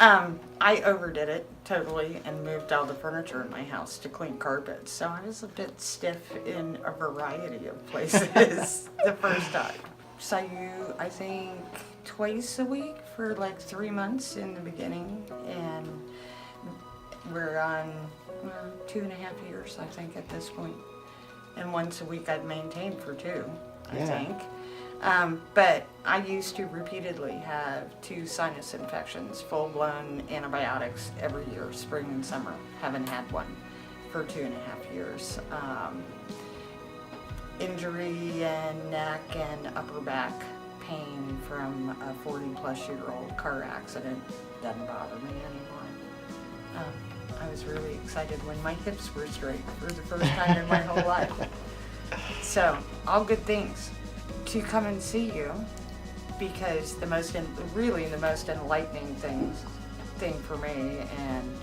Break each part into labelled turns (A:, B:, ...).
A: I overdid it totally and moved all the furniture in my house to clean carpets. So I was a bit stiff in a variety of places the first time. Saw you, I think, twice a week for like 3 months in the beginning, and we're on 2.5 years, I think, at this point. And once a week I'd maintained for 2, I think. But I used to repeatedly have 2 sinus infections, full-blown antibiotics every year, spring and summer. Haven't had one for 2.5 years. Injury and neck and upper back pain from a 40-plus-year-old car accident doesn't bother me anymore. I was really excited when my hips were straight for the first time in my whole life. So, all good things. To come and see you, because the most enlightening thing for me, and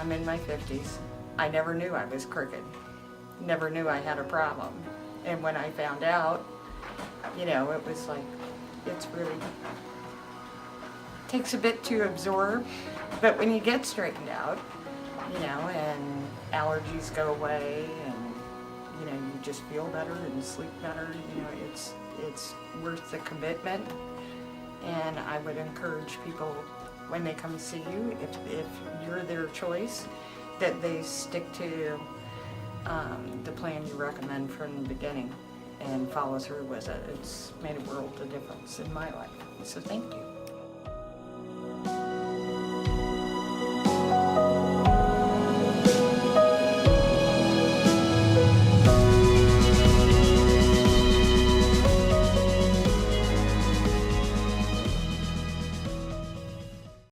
A: I'm in my 50s, I never knew I was crooked. Never knew I had a problem. And when I found out, it was like, it's really takes a bit to absorb, but when you get straightened out, and allergies go away, and you just feel better and sleep better, it's worth the commitment. And I would encourage people, when they come see you, if you're their choice, that they stick to the plan you recommend from the beginning and follow through with it. It's made a world of difference in my life. So thank you.